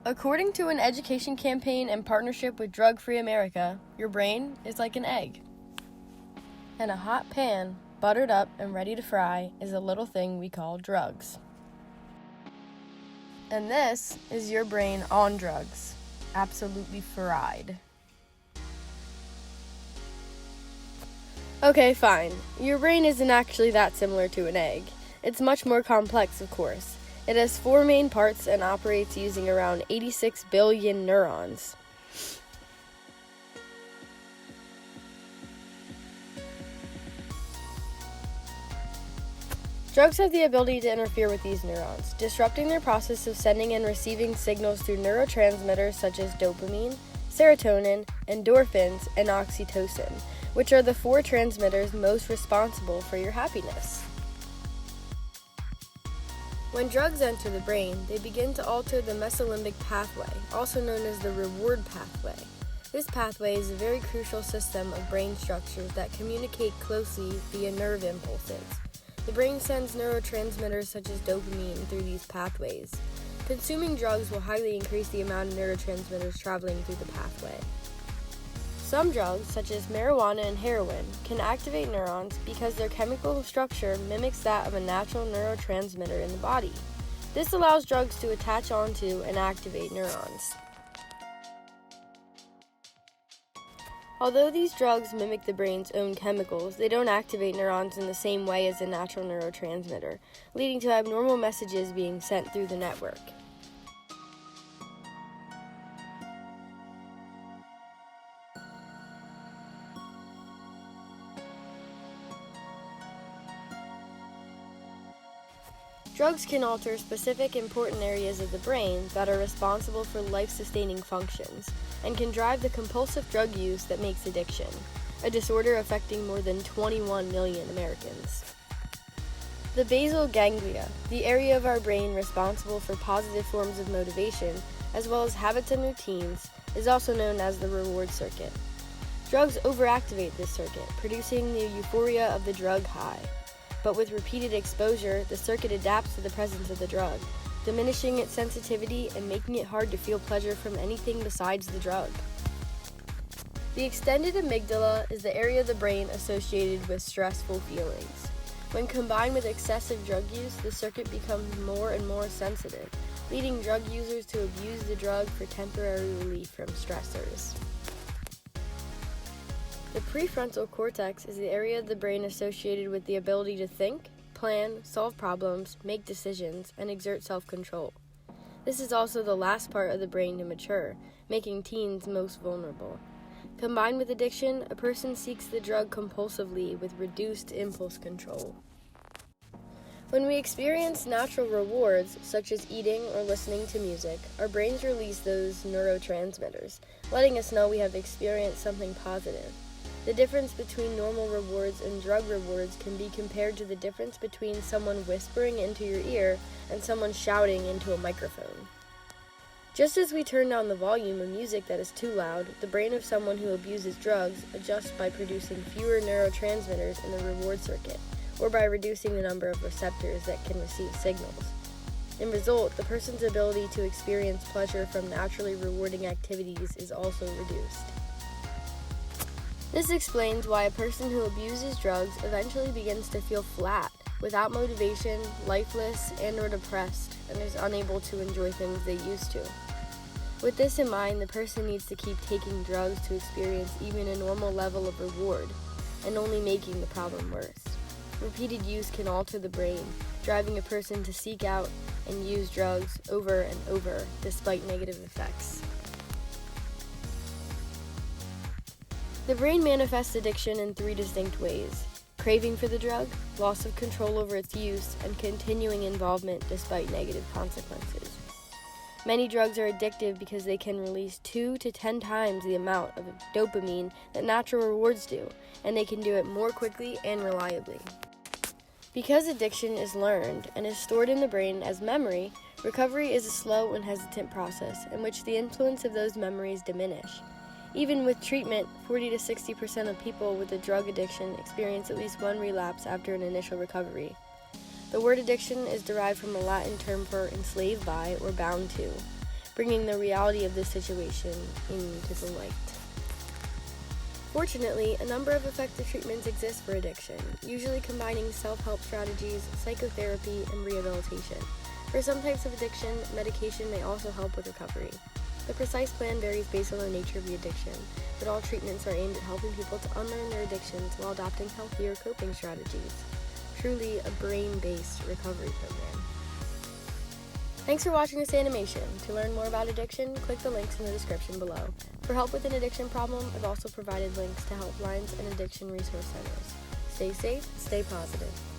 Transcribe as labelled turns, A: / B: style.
A: According to an education campaign in partnership with Drug Free America, your brain is like an egg. In a hot pan, buttered up and ready to fry, is a little thing we call drugs. And this is your brain on drugs, absolutely fried. Okay, fine. Your brain isn't actually that similar to an egg. It's much more complex, of course. It has 4 main parts and operates using around 86 billion neurons. Drugs have the ability to interfere with these neurons, disrupting their process of sending and receiving signals through neurotransmitters such as dopamine, serotonin, endorphins, and oxytocin, which are the 4 transmitters most responsible for your happiness. When drugs enter the brain, they begin to alter the mesolimbic pathway, also known as the reward pathway. This pathway is a very crucial system of brain structures that communicate closely via nerve impulses. The brain sends neurotransmitters such as dopamine through these pathways. Consuming drugs will highly increase the amount of neurotransmitters traveling through the pathway. Some drugs, such as marijuana and heroin, can activate neurons because their chemical structure mimics that of a natural neurotransmitter in the body. This allows drugs to attach onto and activate neurons. Although these drugs mimic the brain's own chemicals, they don't activate neurons in the same way as a natural neurotransmitter, leading to abnormal messages being sent through the network. Drugs can alter specific important areas of the brain that are responsible for life-sustaining functions and can drive the compulsive drug use that makes addiction, a disorder affecting more than 21 million Americans. The basal ganglia, the area of our brain responsible for positive forms of motivation, as well as habits and routines, is also known as the reward circuit. Drugs overactivate this circuit, producing the euphoria of the drug high. But with repeated exposure, the circuit adapts to the presence of the drug, diminishing its sensitivity and making it hard to feel pleasure from anything besides the drug. The extended amygdala is the area of the brain associated with stressful feelings. When combined with excessive drug use, the circuit becomes more and more sensitive, leading drug users to abuse the drug for temporary relief from stressors. The prefrontal cortex is the area of the brain associated with the ability to think, plan, solve problems, make decisions, and exert self-control. This is also the last part of the brain to mature, making teens most vulnerable. Combined with addiction, a person seeks the drug compulsively with reduced impulse control. When we experience natural rewards, such as eating or listening to music, our brains release those neurotransmitters, letting us know we have experienced something positive. The difference between normal rewards and drug rewards can be compared to the difference between someone whispering into your ear and someone shouting into a microphone. Just as we turn down the volume of music that is too loud, the brain of someone who abuses drugs adjusts by producing fewer neurotransmitters in the reward circuit, or by reducing the number of receptors that can receive signals. In result, the person's ability to experience pleasure from naturally rewarding activities is also reduced. This explains why a person who abuses drugs eventually begins to feel flat, without motivation, lifeless, and/or depressed, and is unable to enjoy things they used to. With this in mind, the person needs to keep taking drugs to experience even a normal level of reward, and only making the problem worse. Repeated use can alter the brain, driving a person to seek out and use drugs over and over, despite negative effects. The brain manifests addiction in 3 distinct ways: craving for the drug, loss of control over its use, and continuing involvement despite negative consequences. Many drugs are addictive because they can release 2 to 10 times the amount of dopamine that natural rewards do, and they can do it more quickly and reliably. Because addiction is learned and is stored in the brain as memory, recovery is a slow and hesitant process in which the influence of those memories diminish. Even with treatment, 40 to 60% of people with a drug addiction experience at least one relapse after an initial recovery. The word addiction is derived from a Latin term for enslaved by or bound to. bringing the reality of this situation into the light. Fortunately, a number of effective treatments exist for addiction, usually combining self-help strategies, psychotherapy, and rehabilitation. For some types of addiction, medication may also help with recovery. The precise plan varies based on the nature of the addiction, but all treatments are aimed at helping people to unlearn their addictions while adopting healthier coping strategies. Truly a brain-based recovery program. Thanks for watching this animation. To learn more about addiction, click the links in the description below. For help with an addiction problem, I've also provided links to helplines and addiction resource centers. Stay safe, stay positive.